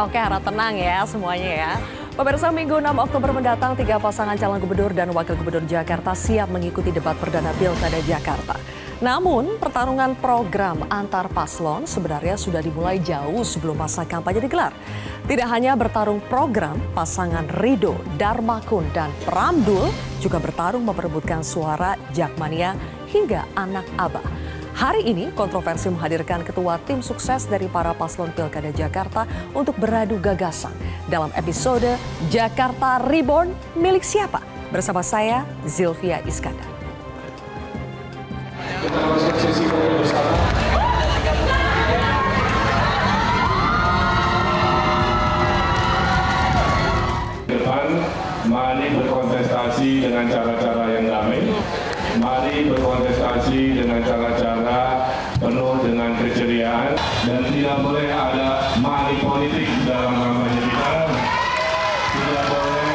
Oke, harap tenang ya semuanya ya. Pemirsa, Minggu 6 Oktober mendatang, 3 pasangan calon gubernur dan wakil gubernur Jakarta siap mengikuti debat perdana Pilkada Jakarta. Namun, pertarungan program antar paslon sebenarnya sudah dimulai jauh sebelum masa kampanye digelar. Tidak hanya bertarung program, pasangan Ridho, Darmakun, dan Pramdul juga bertarung memperebutkan suara Jakmania hingga anak Abah. Hari ini kontroversi menghadirkan ketua tim sukses dari para paslon Pilkada Jakarta untuk beradu gagasan dalam episode Jakarta Reborn milik siapa? Bersama saya Zilvia Iskandar. Kita masuk sesi bersama. Depan, mari berkontestasi dengan cara-cara yang damai. Mari berkontestasi dengan cara-cara penuh dengan keceriaan dan tidak boleh ada money politik dalam kampanye kita. Tidak boleh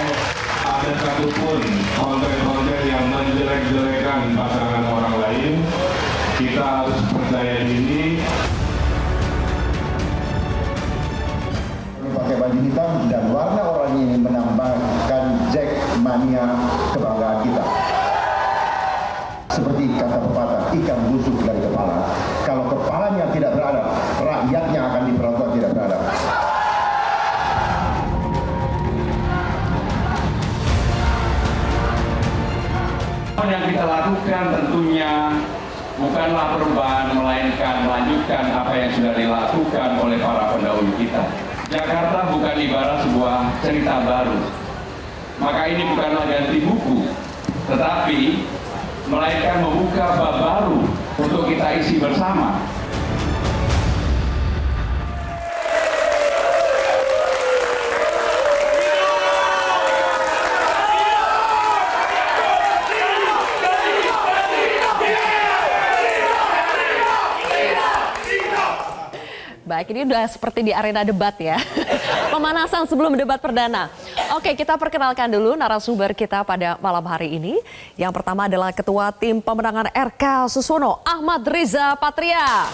ada satupun konten-konten yang menjelek-jelekan pasangan orang lain. Kita harus percaya diri. Pakai baju hitam dan warna oranye ini menambahkan Jakmania kebanggaan kita. Seperti kata pepatah, ikan busuk dari kepala. Kalau kepalanya tidak beradab, rakyatnya akan diperlakukan tidak beradab. Yang kita lakukan tentunya bukanlah perubahan, melainkan melanjutkan apa yang sudah dilakukan oleh para pendahulu kita. Jakarta bukan ibarat sebuah cerita baru. Maka ini bukanlah ganti buku, tetapi melainkan membuka bab baru untuk kita isi bersama. Baik, ini udah seperti di arena debat ya. Pemanasan sebelum debat perdana. Oke, kita perkenalkan dulu narasumber kita pada malam hari ini. Yang pertama adalah Ketua Tim Pemenangan RK Susono, Ahmad Riza Patria.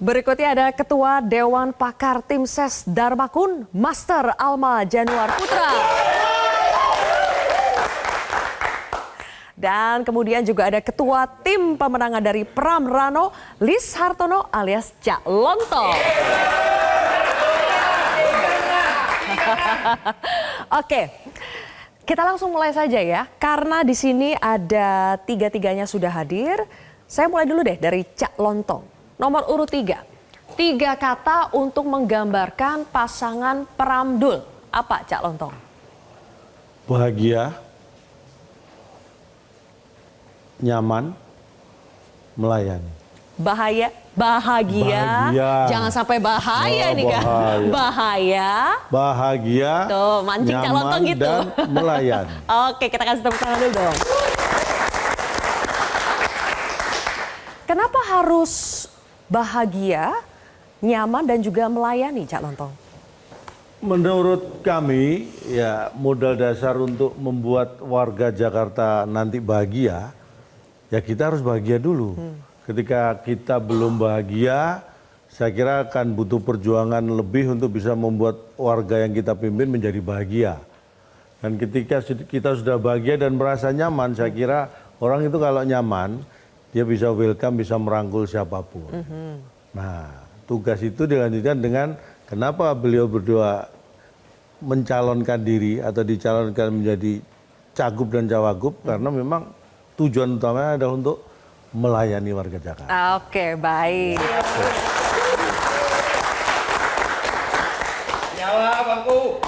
Berikutnya ada Ketua Dewan Pakar Tim Ses Darmakun, Master Alma Januar Putra. Dan kemudian juga ada Ketua Tim Pemenangan dari Pram Rano, Lis Hartono alias Cak Lontong. Oke, kita langsung mulai saja ya. Karena di sini ada tiga-tiganya sudah hadir. Saya mulai dulu deh dari Cak Lontong. Nomor urut 3. 3 kata untuk menggambarkan pasangan Pramdul. Apa Cak Lontong? Bahagia, nyaman, melayani. Bahagia. Jangan sampai bahaya nih kan. Bahagia. Tuh, mancing Cak Lontong gitu. Dan melayani. Oke, kita kasih tepuk tangan dulu dong. Kenapa harus bahagia, nyaman dan juga melayani Cak Lontong? Menurut kami, ya modal dasar untuk membuat warga Jakarta nanti bahagia, ya kita harus bahagia dulu. Ketika kita belum bahagia, saya kira akan butuh perjuangan lebih untuk bisa membuat warga yang kita pimpin menjadi bahagia. Dan ketika kita sudah bahagia dan merasa nyaman, saya kira orang itu kalau nyaman, dia bisa welcome, bisa merangkul siapapun. Nah, tugas itu dilanjutkan dengan kenapa beliau berdua mencalonkan diri atau dicalonkan menjadi cagup dan cawagup, karena memang tujuan utamanya adalah untuk melayani warga Jakarta. Oke, baik. Nyala bangku.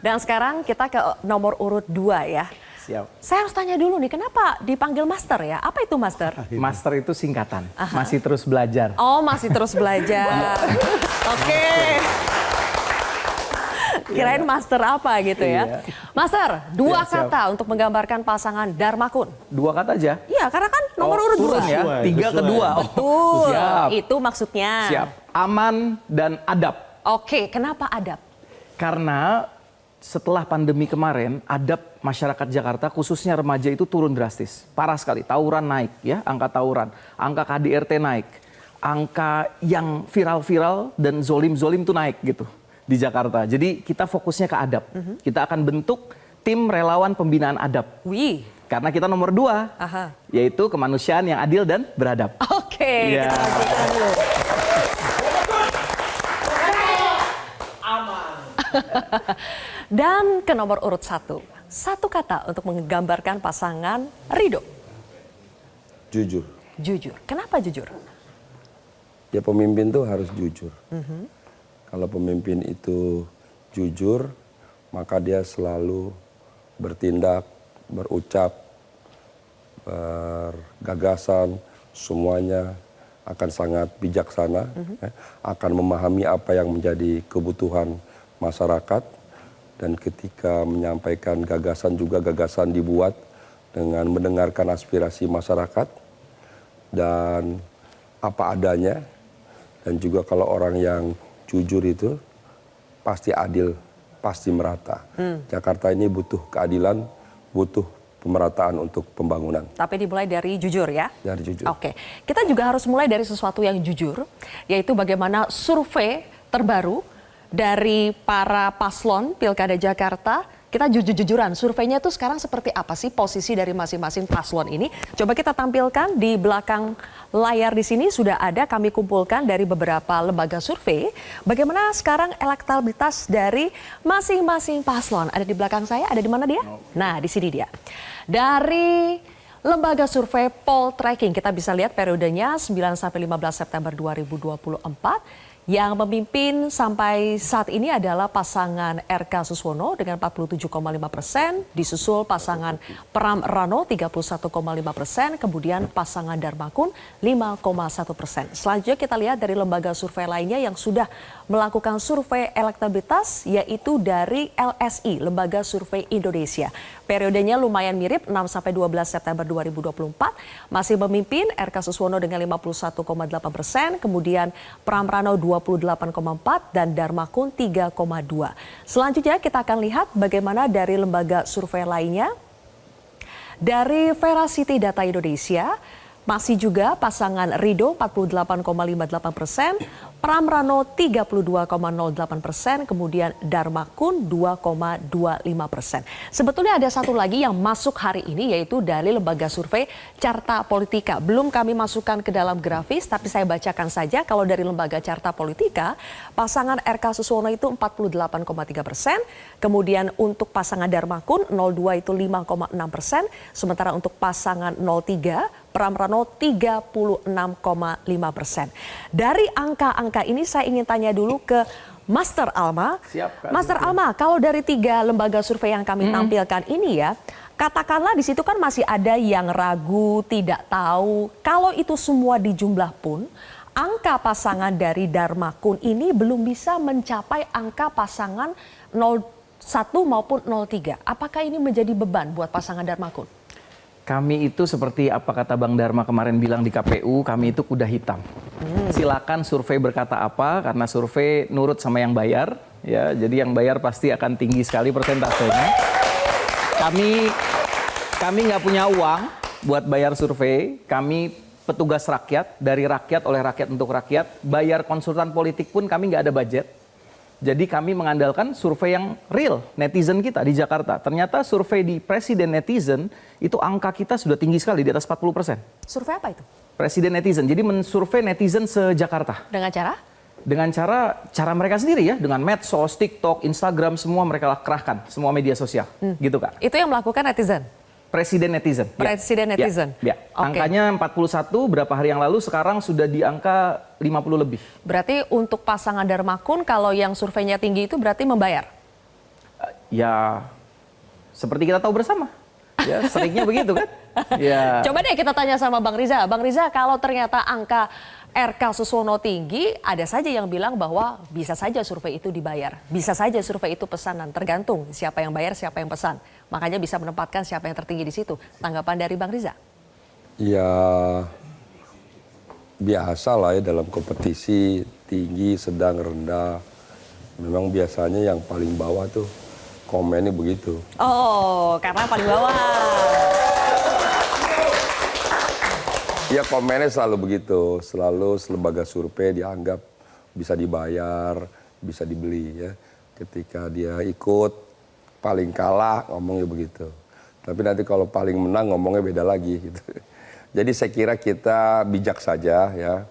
Dan sekarang kita ke nomor urut 2 ya. Siap. Saya harus tanya dulu nih, kenapa dipanggil Master ya? Apa itu Master? Master itu singkatan, masih terus belajar. Oh, masih terus belajar. Oke. Kirain master apa gitu ya. Master, 2 kata untuk menggambarkan pasangan Darmakun. 2 kata aja? Iya, karena kan nomor urut 2. Ya, 3 ke 2. Betul, Siap. itu maksudnya. Siap, aman dan adab. Oke, kenapa adab? Karena setelah pandemi kemarin, adab masyarakat Jakarta khususnya remaja itu turun drastis. Parah sekali, tawuran naik ya, angka tawuran, angka KDRT naik. angka yang viral-viral dan zolim-zolim tuh naik gitu di Jakarta. Jadi kita fokusnya ke adab. Kita akan bentuk tim relawan pembinaan adab. Wih. Karena kita nomor 2, yaitu kemanusiaan yang adil dan beradab. Oke, Ya. kita lanjutkan dulu. Dan ke nomor urut 1. Satu kata untuk menggambarkan pasangan Ridho. Jujur. Jujur. Kenapa jujur? Ya pemimpin tuh harus jujur. Kalau pemimpin itu jujur, maka dia selalu bertindak, berucap, bergagasan, semuanya akan sangat bijaksana, akan memahami apa yang menjadi kebutuhan masyarakat, dan ketika menyampaikan gagasan juga gagasan dibuat dengan mendengarkan aspirasi masyarakat dan apa adanya. Dan juga kalau orang yang jujur itu pasti adil, pasti merata. Jakarta ini butuh keadilan, butuh pemerataan untuk pembangunan. Tapi dimulai dari jujur ya? Dari jujur. Oke, kita juga harus mulai dari sesuatu yang jujur, yaitu bagaimana survei terbaru dari para paslon Pilkada Jakarta. Kita jujur-jujuran, surveinya itu sekarang seperti apa sih posisi dari masing-masing paslon ini? Coba kita tampilkan di belakang layar di sini sudah ada kami kumpulkan dari beberapa lembaga survei. Bagaimana sekarang elektabilitas dari masing-masing paslon? Ada di belakang saya, ada di mana dia? Nah, di sini dia. Dari lembaga survei Poltreking, kita bisa lihat periodenya 9 sampai 15 September 2024. Yang memimpin sampai saat ini adalah pasangan RK Suswono dengan 47,5%, disusul pasangan Pram Rano 31,5%, kemudian pasangan Darmakun 5,1%. Selanjutnya kita lihat dari lembaga survei lainnya yang sudah melakukan survei elektabilitas, yaitu dari LSI, Lembaga Survei Indonesia. Periodenya lumayan mirip, 6 sampai 12 September 2024, masih memimpin RK Suswono dengan 51,8%, kemudian Pram Rano 28,4 dan Darmakun 3,2. Selanjutnya kita akan lihat bagaimana dari lembaga survei lainnya. Dari Veracity Data Indonesia, masih juga pasangan Ridho 48,58%, Pram Rano 32,08%, kemudian Darmakun 2,25%. Sebetulnya ada satu lagi yang masuk hari ini, yaitu dari lembaga survei Carta Politika. Belum kami masukkan ke dalam grafis, tapi saya bacakan saja. Kalau dari lembaga Carta Politika, pasangan RK Suswono itu 48,3%, kemudian untuk pasangan Darmakun 02 itu 5,6%, sementara untuk pasangan 03 Pram Rano 36,5%. Dari angka-angka ini saya ingin tanya dulu ke Master Alma. Siap, Kak. Master Alma, kalau dari 3 lembaga survei yang kami tampilkan ini ya, katakanlah di situ kan masih ada yang ragu, tidak tahu. Kalau itu semua dijumlah pun, angka pasangan dari Darmakun ini belum bisa mencapai angka pasangan 01 maupun 03. Apakah ini menjadi beban buat pasangan Darmakun? Kami itu seperti apa kata Bang Dharma kemarin bilang di KPU, kami itu kuda hitam. Silakan survei berkata apa, karena survei nurut sama yang bayar, ya. Jadi yang bayar pasti akan tinggi sekali persentasenya. Kami nggak punya uang buat bayar survei. Kami petugas rakyat, dari rakyat, oleh rakyat untuk rakyat. Bayar konsultan politik pun kami nggak ada budget. Jadi kami mengandalkan survei yang real, netizen kita di Jakarta. Ternyata survei di Presiden Netizen, itu angka kita sudah tinggi sekali, di atas 40%. Survei apa itu? Presiden Netizen, jadi mensurvei netizen se-Jakarta. Dengan cara? Dengan cara mereka sendiri ya, dengan medsos, TikTok, Instagram, semua mereka kerahkan, semua media sosial. Gitu Kak. Itu yang melakukan netizen? Presiden Netizen. Presiden Netizen. Ya. Oke. Angkanya 41 berapa hari yang lalu, sekarang sudah di angka 50 lebih. Berarti untuk pasangan Darmakun kalau yang surveinya tinggi itu berarti membayar? Ya, seperti kita tahu bersama. Ya, seringnya begitu kan? Ya. Coba deh kita tanya sama Bang Riza. Bang Riza, kalau ternyata angka RK Suswono tinggi, ada saja yang bilang bahwa bisa saja survei itu dibayar. Bisa saja survei itu pesanan, tergantung siapa yang bayar, siapa yang pesan. Makanya bisa menempatkan siapa yang tertinggi di situ. Tanggapan dari Bang Riza? Ya biasa lah ya dalam kompetisi, tinggi, sedang, rendah. Memang biasanya yang paling bawah tuh komennya begitu. Oh, karena paling bawah. Ya komennya selalu begitu, selalu lembaga survei dianggap bisa dibayar, bisa dibeli ya. Ketika dia ikut paling kalah ngomongnya begitu. Tapi nanti kalau paling menang ngomongnya beda lagi gitu. Jadi saya kira kita bijak saja ya.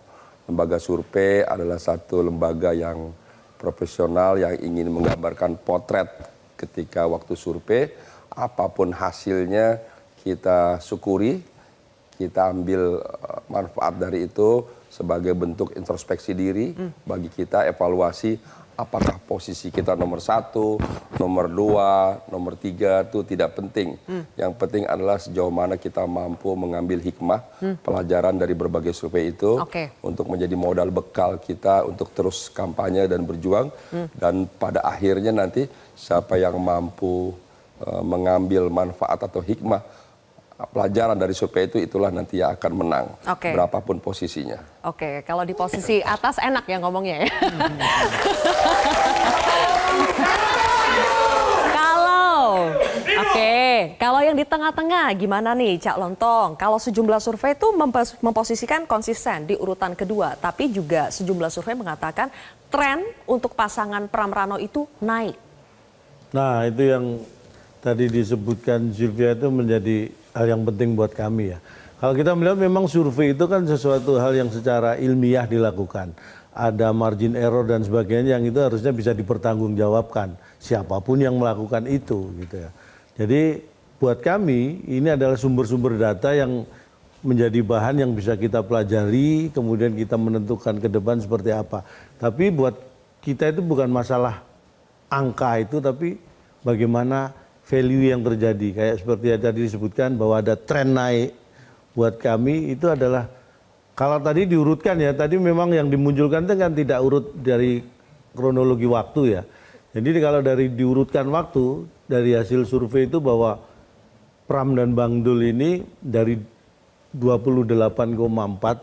Lembaga survei adalah satu lembaga yang profesional yang ingin menggambarkan potret ketika waktu survei. Apapun hasilnya kita syukuri, kita ambil manfaat dari itu sebagai bentuk introspeksi diri bagi kita, evaluasi apakah posisi kita nomor 1, nomor 2, nomor 3 itu tidak penting. Yang penting adalah sejauh mana kita mampu mengambil hikmah, pelajaran dari berbagai survei itu untuk menjadi modal bekal kita untuk terus kampanye dan berjuang. Dan pada akhirnya nanti siapa yang mampu mengambil manfaat atau hikmah pelajaran dari survei itu, itulah nanti yang akan menang, berapapun posisinya. Oke, kalau di posisi atas enak ya ngomongnya ya. Kalau yang di tengah-tengah gimana nih Cak Lontong? Kalau sejumlah survei itu memposisikan konsisten di urutan kedua, tapi juga sejumlah survei mengatakan tren untuk pasangan Pram Rano itu naik. Nah itu yang tadi disebutkan Sylvia itu menjadi hal yang penting buat kami ya. Kalau kita melihat memang survei itu kan sesuatu hal yang secara ilmiah dilakukan. Ada margin error dan sebagainya yang itu harusnya bisa dipertanggungjawabkan siapapun yang melakukan itu gitu ya. Jadi buat kami ini adalah sumber-sumber data yang menjadi bahan yang bisa kita pelajari, kemudian kita menentukan ke depan seperti apa. Tapi buat kita itu bukan masalah angka itu, tapi bagaimana value yang terjadi. Kayak seperti yang tadi disebutkan bahwa ada tren naik. Buat kami itu adalah, kalau tadi diurutkan ya, tadi memang yang dimunculkan itu kan tidak urut dari kronologi waktu ya. Jadi kalau dari diurutkan waktu, dari hasil survei itu bahwa Pram dan Bang Dul ini dari 28,4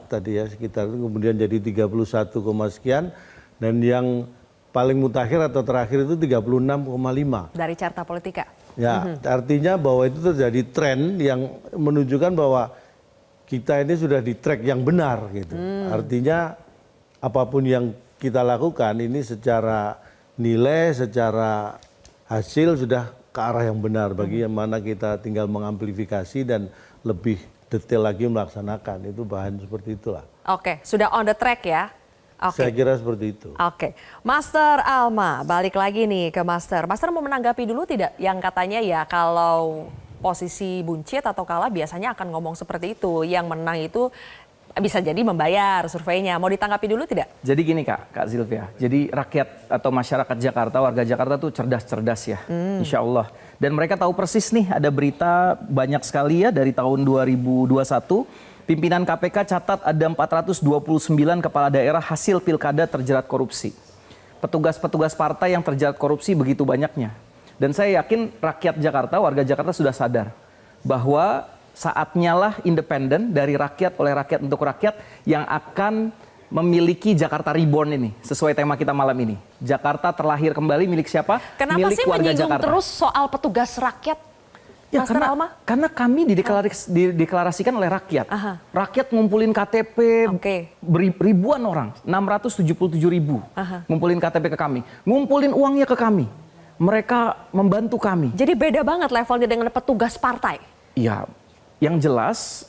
tadi ya sekitar itu, kemudian jadi 31, sekian, dan yang paling mutakhir atau terakhir itu 36,5. Dari Carta Politika. Ya, artinya bahwa itu terjadi tren yang menunjukkan bahwa kita ini sudah di track yang benar gitu. Artinya apapun yang kita lakukan ini secara nilai, secara hasil sudah ke arah yang benar. Bagi yang mana kita tinggal mengamplifikasi dan lebih detail lagi melaksanakan. Itu bahan seperti itulah. Oke, sudah on the track ya. Saya kira seperti itu. Oke, Master Alma, balik lagi nih ke Master. Master mau menanggapi dulu tidak yang katanya ya kalau posisi buncit atau kalah biasanya akan ngomong seperti itu. Yang menang itu bisa jadi membayar surveinya. Mau ditanggapi dulu tidak? Jadi gini Kak Sylvia. Jadi rakyat atau masyarakat Jakarta, warga Jakarta tuh cerdas-cerdas ya, insya Allah. Dan mereka tahu persis nih ada berita banyak sekali ya dari tahun 2021. Pimpinan KPK catat ada 429 kepala daerah hasil pilkada terjerat korupsi. Petugas-petugas partai yang terjerat korupsi begitu banyaknya. Dan saya yakin rakyat Jakarta, warga Jakarta sudah sadar bahwa saatnya lah independen dari rakyat, oleh rakyat untuk rakyat yang akan memiliki Jakarta Reborn ini. Sesuai tema kita malam ini. Jakarta terlahir kembali milik siapa? Kenapa milik sih warga menyinggung Jakarta. Terus soal petugas rakyat? Ya, Master Alma? karena kami dideklarasikan oleh rakyat. Rakyat ngumpulin KTP ribuan orang, 677.000 ngumpulin KTP ke kami. Ngumpulin uangnya ke kami. Mereka membantu kami. Jadi beda banget levelnya dengan petugas partai? Iya, yang jelas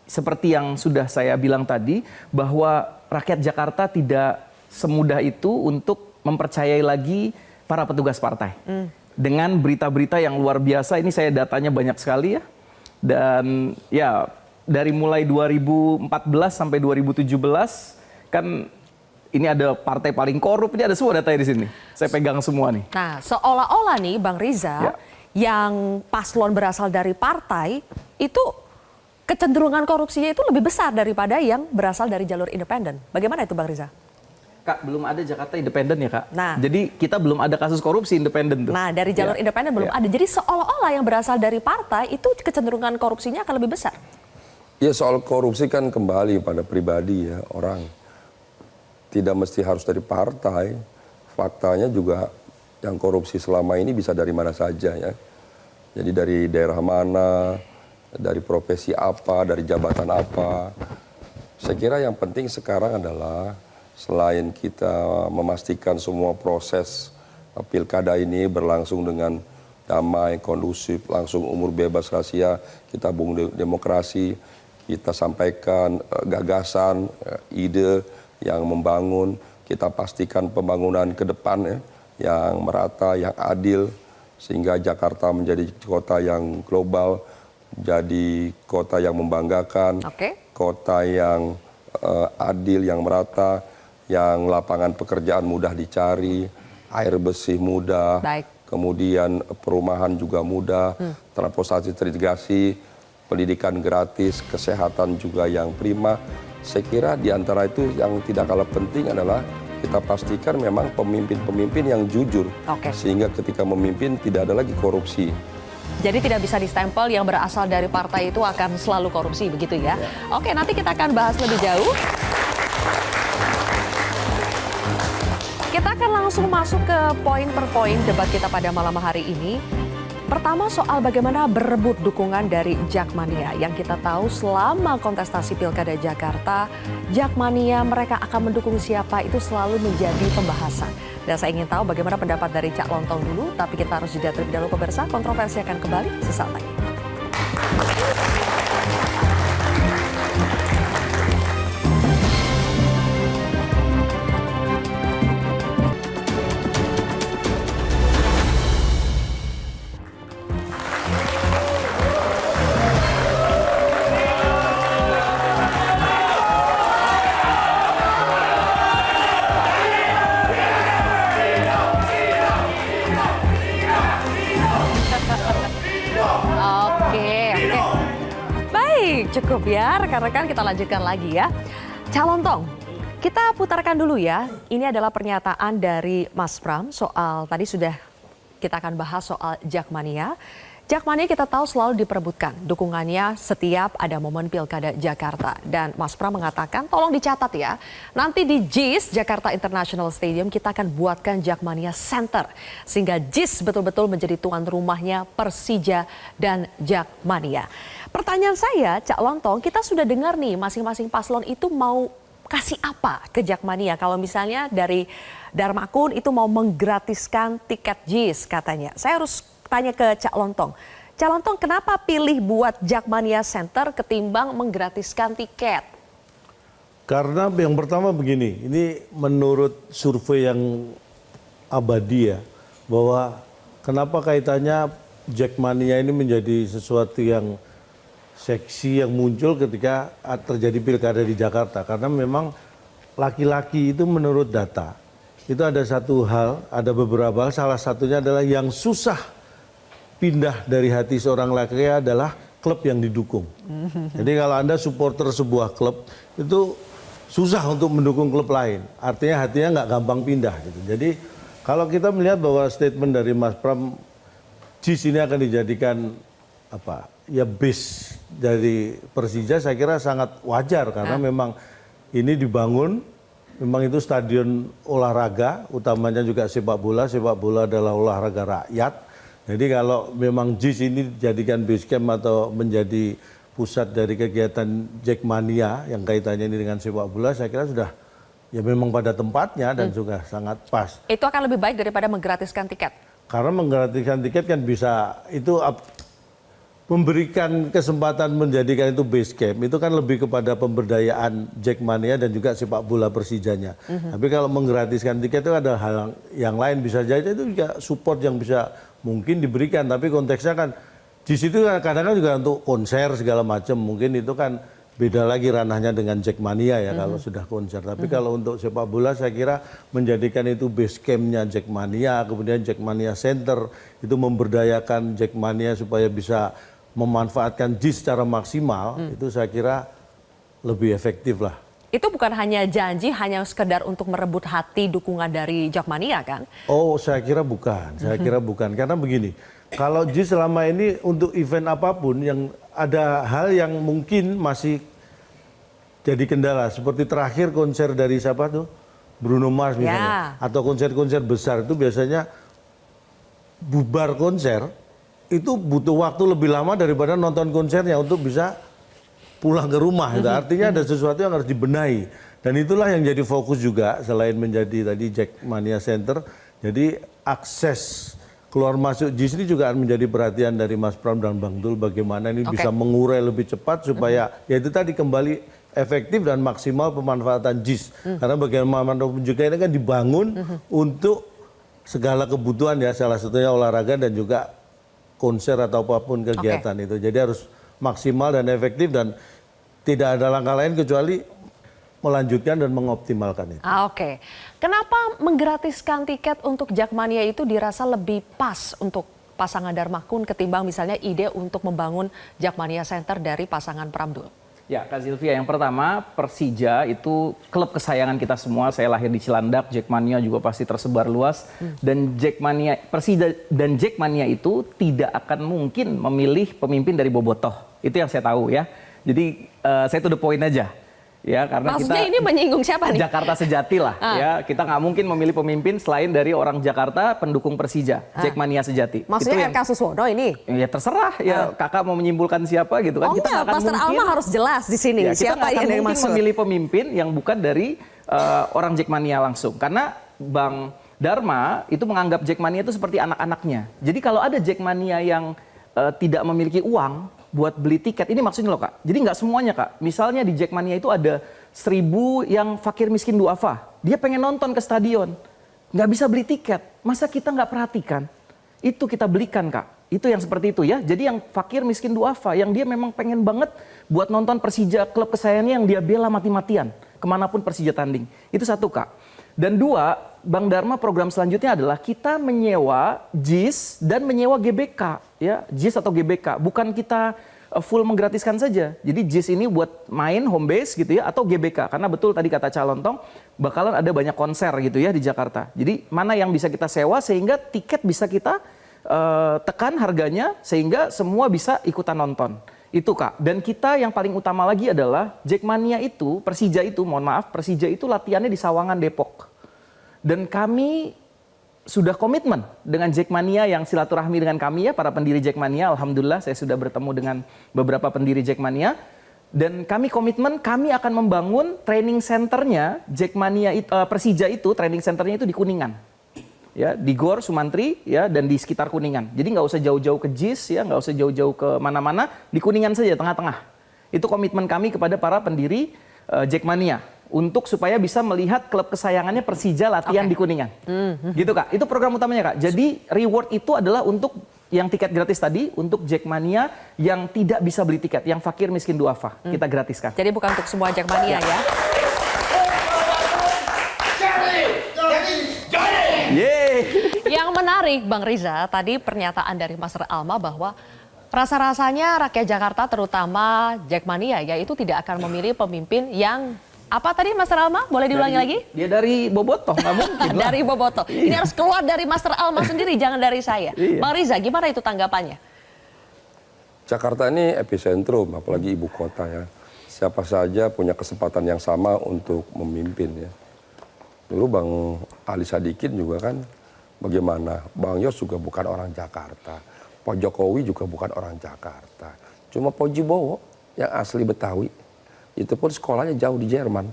seperti yang sudah saya bilang tadi, bahwa rakyat Jakarta tidak semudah itu untuk mempercayai lagi para petugas partai. Dengan berita-berita yang luar biasa, ini saya datanya banyak sekali ya. Dan ya dari mulai 2014 sampai 2017 kan ini ada partai paling korup, ini ada semua datanya di sini. Saya pegang semua nih. Nah, seolah-olah nih Bang Riza, yang paslon berasal dari partai itu kecenderungan korupsinya itu lebih besar daripada yang berasal dari jalur independen. Bagaimana itu Bang Riza? Kak, belum ada Jakarta independen ya Kak. Nah, jadi kita belum ada kasus korupsi independen tuh. Nah, dari jalur independen belum ada. Jadi seolah-olah yang berasal dari partai itu kecenderungan korupsinya akan lebih besar. Ya soal korupsi kan kembali pada pribadi ya orang. Tidak mesti harus dari partai. Faktanya juga yang korupsi selama ini bisa dari mana saja ya. Jadi dari daerah mana, dari profesi apa, dari jabatan apa. Saya kira yang penting sekarang adalah selain kita memastikan semua proses pilkada ini berlangsung dengan damai, kondusif, langsung umur bebas rahasia, kita bangun demokrasi, kita sampaikan gagasan, ide yang membangun, kita pastikan pembangunan ke depan ya, yang merata, yang adil, sehingga Jakarta menjadi kota yang global, jadi kota yang membanggakan, kota yang adil, yang merata, yang lapangan pekerjaan mudah dicari, air bersih mudah, kemudian perumahan juga mudah, transportasi terintegrasi, pendidikan gratis, kesehatan juga yang prima. Saya kira di antara itu yang tidak kalah penting adalah kita pastikan memang pemimpin-pemimpin yang jujur, sehingga ketika memimpin tidak ada lagi korupsi. Jadi tidak bisa distempel yang berasal dari partai itu akan selalu korupsi, begitu ya? Oke, nanti kita akan bahas lebih jauh. Kita akan langsung masuk ke poin per poin debat kita pada malam hari ini. Pertama soal bagaimana berebut dukungan dari Jakmania. Yang kita tahu selama kontestasi Pilkada Jakarta, Jakmania mereka akan mendukung siapa itu selalu menjadi pembahasan. Dan saya ingin tahu bagaimana pendapat dari Cak Lontong dulu, tapi kita harus jeda terlebih dahulu pemirsa. Kontroversi akan kembali sesaat lagi. Cukup ya, rekan-rekan, kita lanjutkan lagi ya. Cak Lontong, kita putarkan dulu ya. Ini adalah pernyataan dari Mas Pram soal, tadi sudah kita akan bahas soal Jakmania. Jakmania kita tahu selalu diperebutkan dukungannya setiap ada momen Pilkada Jakarta. Dan Mas Pram mengatakan, tolong dicatat ya, nanti di JIS, Jakarta International Stadium, kita akan buatkan Jakmania Center. Sehingga JIS betul-betul menjadi tuan rumahnya Persija dan Jakmania. Pertanyaan saya, Cak Lontong, kita sudah dengar nih masing-masing paslon itu mau kasih apa ke Jakmania. Kalau misalnya dari Darmakun itu mau menggratiskan tiket JIS katanya. Saya harus tanya ke Cak Lontong. Cak Lontong, kenapa pilih buat Jakmania Center ketimbang menggratiskan tiket? Karena yang pertama begini, ini menurut survei yang abadi ya, bahwa kenapa kaitannya Jakmania ini menjadi sesuatu yang seksi yang muncul ketika terjadi pilkada di Jakarta. Karena memang laki-laki itu menurut data, itu ada satu hal, ada beberapa hal, salah satunya adalah yang susah pindah dari hati seorang laki adalah klub yang didukung. Jadi kalau Anda supporter sebuah klub, itu susah untuk mendukung klub lain. Artinya hatinya nggak gampang pindah gitu. Jadi kalau kita melihat bahwa statement dari Mas Pram, JIS ini akan dijadikan apa? Ya base dari Persija, saya kira sangat wajar karena memang ini dibangun, memang itu stadion olahraga, utamanya juga sepak bola adalah olahraga rakyat. Jadi kalau memang JIS ini dijadikan base camp atau menjadi pusat dari kegiatan Jakmania yang kaitannya ini dengan sepak bola, saya kira sudah ya memang pada tempatnya dan juga sangat pas. Itu akan lebih baik daripada menggratiskan tiket? Karena menggratiskan tiket kan bisa, itu memberikan kesempatan menjadikan itu base camp, itu kan lebih kepada pemberdayaan Jakmania dan juga sepak bola Persijanya. Tapi kalau menggratiskan tiket itu ada hal yang lain, bisa jadi itu juga support yang bisa mungkin diberikan. Tapi konteksnya kan di situ kadang-kadang juga untuk konser segala macam, mungkin itu kan beda lagi ranahnya dengan Jakmania ya kalau sudah konser. Tapi kalau untuk sepak bola saya kira menjadikan itu base campnya Jakmania, kemudian Jakmania Center itu memberdayakan Jakmania supaya bisa memanfaatkan JIS secara maksimal, itu saya kira lebih efektif lah. Itu bukan hanya janji, hanya sekedar untuk merebut hati dukungan dari Jakmania kan? Oh, saya kira bukan. Saya kira bukan. Karena begini, kalau JIS selama ini untuk event apapun yang ada hal yang mungkin masih jadi kendala. Seperti terakhir konser dari siapa tuh? Bruno Mars misalnya. Atau konser-konser besar itu biasanya bubar konser, itu butuh waktu lebih lama daripada nonton konsernya untuk bisa pulang ke rumah. Itu artinya ada sesuatu yang harus dibenahi. Dan itulah yang jadi fokus juga selain menjadi tadi Jackmania Center. Jadi akses keluar masuk JIS ini juga akan menjadi perhatian dari Mas Pram dan Bang Dul bagaimana ini bisa mengurai lebih cepat supaya ya itu tadi kembali efektif dan maksimal pemanfaatan JIS. Karena bagaimanapun juga ini kan dibangun untuk segala kebutuhan ya, salah satunya olahraga dan juga konser atau apapun kegiatan itu. Jadi harus maksimal dan efektif dan tidak ada langkah lain kecuali melanjutkan dan mengoptimalkan itu. Oke. Kenapa menggratiskan tiket untuk Jackmania itu dirasa lebih pas untuk pasangan Darmakun ketimbang misalnya ide untuk membangun Jackmania Center dari pasangan Pramdul? Ya, Kak Zilvia, yang pertama Persija itu klub kesayangan kita semua. Saya lahir di Cilandak, Jackmania juga pasti tersebar luas. Dan Persija dan Jackmania itu tidak akan mungkin memilih pemimpin dari Bobotoh. Itu yang saya tahu ya. Jadi saya to the point aja. Ya, karena Maksudnya kita ini menyinggung siapa nih? Jakarta sejati lah. Ya, kita nggak mungkin memilih pemimpin selain dari orang Jakarta pendukung Persija, Jackmania sejati. Maksudnya RK Suswono ini? Ya terserah ya, kakak mau menyimpulkan siapa gitu kan. Kita nggak akan Pastor mungkin, Alma harus jelas di sini. ya, Siapa yang mungkin dimaksud? memilih pemimpin yang bukan dari orang Jackmania langsung. Karena Bang Dharma itu menganggap Jackmania itu seperti anak-anaknya. Jadi kalau ada Jackmania yang tidak memiliki uang buat beli tiket, ini maksudnya loh Kak. Jadi nggak semuanya Kak. Misalnya di Jackmania itu ada 1000 yang fakir miskin duafa. Dia pengen nonton ke stadion. Nggak bisa beli tiket. Masa kita nggak perhatikan? Itu kita belikan Kak. Itu yang seperti itu ya. Jadi yang fakir miskin duafa, yang dia memang pengen banget buat nonton Persija, klub kesayangannya yang dia bela mati-matian. Kemanapun Persija tanding. Itu satu Kak. Dan dua, Bang Dharma program selanjutnya adalah kita menyewa JIS dan menyewa GBK. Ya, JIS atau GBK. Bukan kita full menggratiskan saja. Jadi JIS ini buat main home base gitu ya, atau GBK. Karena betul tadi kata Calontong, bakalan ada banyak konser gitu ya di Jakarta. Jadi mana yang bisa kita sewa sehingga tiket bisa kita tekan harganya sehingga semua bisa ikutan nonton. Itu Kak. Dan kita yang paling utama lagi adalah Jackmania itu, Persija itu, mohon maaf, Persija itu latihannya di Sawangan, Depok. Dan kami sudah komitmen dengan Jackmania yang silaturahmi dengan kami ya, para pendiri Jackmania. Alhamdulillah saya sudah bertemu dengan beberapa pendiri Jackmania. Dan kami komitmen kami akan membangun training centernya Jackmania Persija itu, training centernya itu di Kuningan. Ya, di Gor Sumantri ya, dan di sekitar Kuningan. Jadi nggak usah jauh-jauh ke JIS ya, nggak usah jauh-jauh ke mana-mana, di Kuningan saja tengah-tengah. Itu komitmen kami kepada para pendiri Jackmania untuk supaya bisa melihat klub kesayangannya Persija latihan di Kuningan. Gitu Kak. Itu program utamanya Kak. Jadi reward itu adalah untuk yang tiket gratis tadi untuk Jackmania yang tidak bisa beli tiket, yang fakir miskin duafa. Kita gratiskan. Jadi bukan untuk semua Jackmania ya. Yang menarik Bang Riza, tadi pernyataan dari Master Alma bahwa rasa-rasanya rakyat Jakarta terutama Jackmania ya itu tidak akan memilih pemimpin yang apa tadi Master Alma? Boleh diulangi lagi? Dia dari Bobotoh, nggak mungkin lah. Dari Bobotoh. Ini harus keluar dari Master Alma sendiri, jangan dari saya. Bang Riza, gimana itu tanggapannya? Jakarta ini epicentrum, apalagi ibu kota ya. Siapa saja punya kesempatan yang sama untuk memimpin ya. Dulu Bang Ali Sadikin juga kan bagaimana? Bang Yos juga bukan orang Jakarta. Pak Jokowi juga bukan orang Jakarta. Cuma Pak Jibowo yang asli Betawi. Itu pun sekolahnya jauh di Jerman.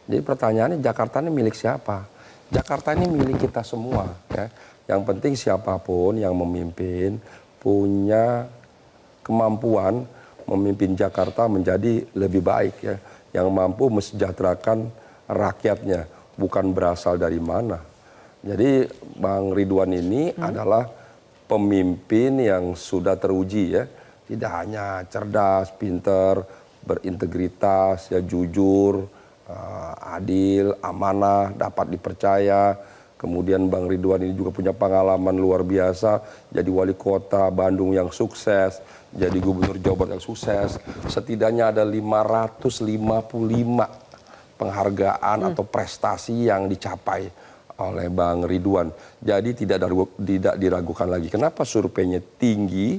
Jadi pertanyaannya Jakarta ini milik siapa? Jakarta ini milik kita semua. Ya. Yang penting siapapun yang memimpin punya kemampuan memimpin Jakarta menjadi lebih baik. Ya. Yang mampu mesejahterakan rakyatnya. Bukan berasal dari mana. Jadi Bang Ridwan ini adalah pemimpin yang sudah teruji ya. Tidak hanya cerdas, pinter, berintegritas, ya jujur, adil, amanah, dapat dipercaya. Kemudian Bang Ridwan ini juga punya pengalaman luar biasa. Jadi wali kota Bandung yang sukses, jadi gubernur Jawa Barat yang sukses. Setidaknya ada 555 penghargaan atau prestasi yang dicapai oleh Bang Ridwan. Jadi tidak diragukan lagi. Kenapa surveinya tinggi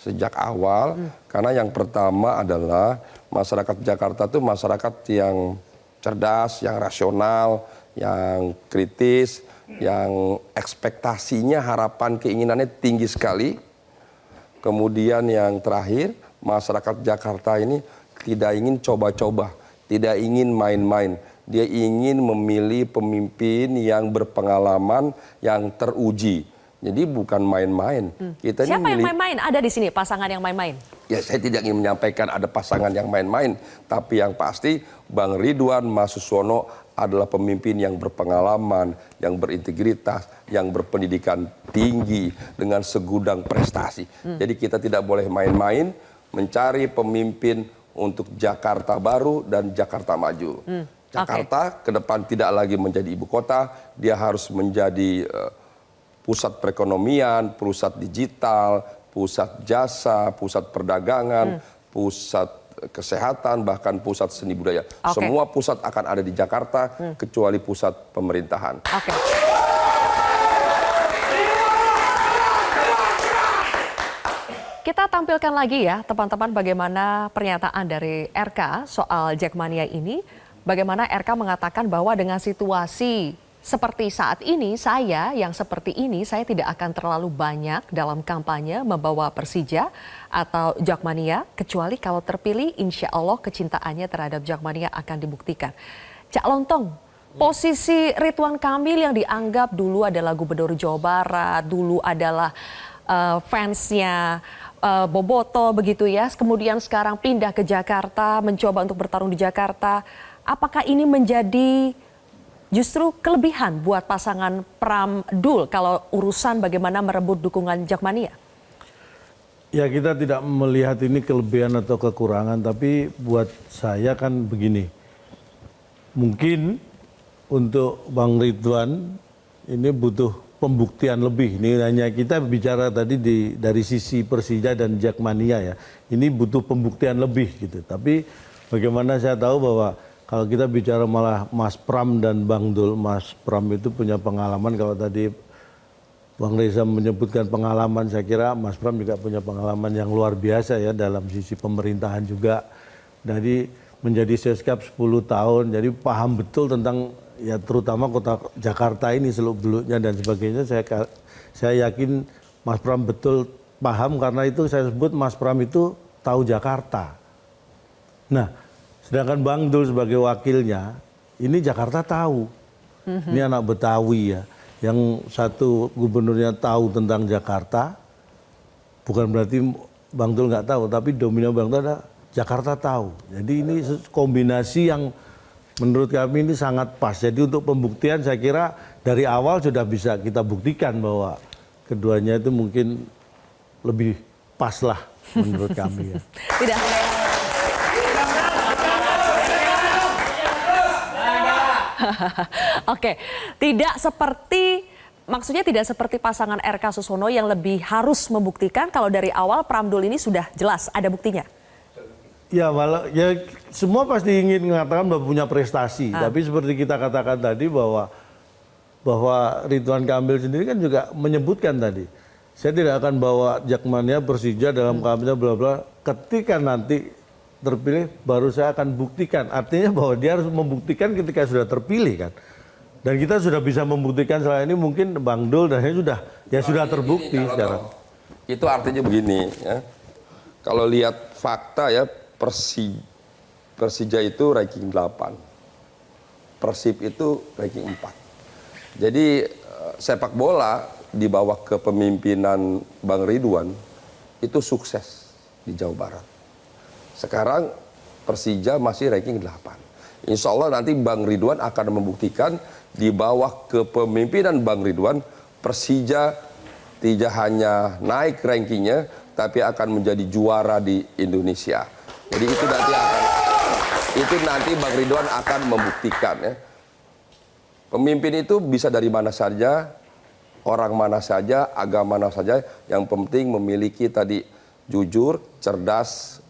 sejak awal? Karena yang pertama adalah masyarakat Jakarta itu masyarakat yang cerdas, yang rasional, yang kritis, yang ekspektasinya, harapan, keinginannya tinggi sekali. Kemudian yang terakhir, masyarakat Jakarta ini tidak ingin coba-coba, tidak ingin main-main. Dia ingin memilih pemimpin yang berpengalaman, yang teruji. Jadi bukan main-main. Kita Siapa ini yang main-main? Ada di sini pasangan yang main-main? Ya, saya tidak ingin menyampaikan ada pasangan yang main-main, tapi yang pasti Bang Ridwan Masuswono adalah pemimpin yang berpengalaman, yang berintegritas, yang berpendidikan tinggi dengan segudang prestasi. Jadi kita tidak boleh main-main mencari pemimpin untuk Jakarta baru dan Jakarta maju. Jakarta ke depan tidak lagi menjadi ibu kota, dia harus menjadi pusat perekonomian, pusat digital, pusat jasa, pusat perdagangan, pusat kesehatan, bahkan pusat seni budaya. Semua pusat akan ada di Jakarta, kecuali pusat pemerintahan. Kita tampilkan lagi ya teman-teman bagaimana pernyataan dari RK soal Jackmania ini. Bagaimana RK mengatakan bahwa dengan situasi seperti saat ini, saya tidak akan terlalu banyak dalam kampanye membawa Persija atau Jackmania, kecuali kalau terpilih insya Allah kecintaannya terhadap Jackmania akan dibuktikan. Cak Lontong, posisi Ridwan Kamil yang dianggap dulu adalah Gubernur Jawa Barat, dulu adalah fansnya Boboto begitu ya, kemudian sekarang pindah ke Jakarta, mencoba untuk bertarung di Jakarta. Apakah ini menjadi justru kelebihan buat pasangan Pram Dul kalau urusan bagaimana merebut dukungan Jackmania? Ya, kita tidak melihat ini kelebihan atau kekurangan, tapi buat saya kan begini. Mungkin untuk Bang Ridwan ini butuh pembuktian lebih. Ini hanya kita bicara tadi dari sisi Persija dan Jackmania ya. Ini butuh pembuktian lebih gitu. Tapi bagaimana saya tahu bahwa kalau kita bicara malah Mas Pram dan Bang Dul, Mas Pram itu punya pengalaman. Kalau tadi Bang Reza menyebutkan pengalaman, saya kira Mas Pram juga punya pengalaman yang luar biasa ya dalam sisi pemerintahan juga. Jadi menjadi Seskap 10 tahun, jadi paham betul tentang ya terutama kota Jakarta ini seluk-beluknya dan sebagainya. Saya yakin Mas Pram betul paham, karena itu saya sebut Mas Pram itu tahu Jakarta. Nah, sedangkan Bang Dul sebagai wakilnya, ini Jakarta tahu. Ini anak Betawi ya. Yang satu gubernurnya tahu tentang Jakarta, bukan berarti Bang Dul nggak tahu, tapi dominan Bang Dul ada Jakarta tahu. Jadi ini kombinasi yang menurut kami ini sangat pas. Jadi untuk pembuktian saya kira dari awal sudah bisa kita buktikan bahwa keduanya itu mungkin lebih pas lah menurut kami ya. Tidak. Oke, maksudnya tidak seperti pasangan RK Susono yang lebih harus membuktikan. Kalau dari awal Pram Dul ini sudah jelas ada buktinya. Ya, malah ya semua pasti ingin mengatakan bahwa punya prestasi. Tapi seperti kita katakan tadi bahwa Ridwan Kamil sendiri kan juga menyebutkan tadi, saya tidak akan bawa Jackmania Persija dalam kampanye bla bla. Ketika nanti terpilih baru saya akan buktikan. Artinya bahwa dia harus membuktikan ketika sudah terpilih kan. Dan kita sudah bisa membuktikan selama ini, mungkin Bang Dul dan sudah terbukti sekarang. Itu artinya begini ya. Kalau lihat fakta ya, Persija itu ranking 8. Persib itu ranking 4. Jadi sepak bola di bawah kepemimpinan Bang Ridwan itu sukses di Jawa Barat. Sekarang Persija masih ranking 8. Insya Allah nanti Bang Ridwan akan membuktikan di bawah kepemimpinan Bang Ridwan, Persija tidak hanya naik rankingnya, tapi akan menjadi juara di Indonesia. Jadi itu nanti Bang Ridwan akan membuktikan ya. Pemimpin itu bisa dari mana saja, orang mana saja, agama mana saja, yang penting memiliki tadi jujur, cerdas,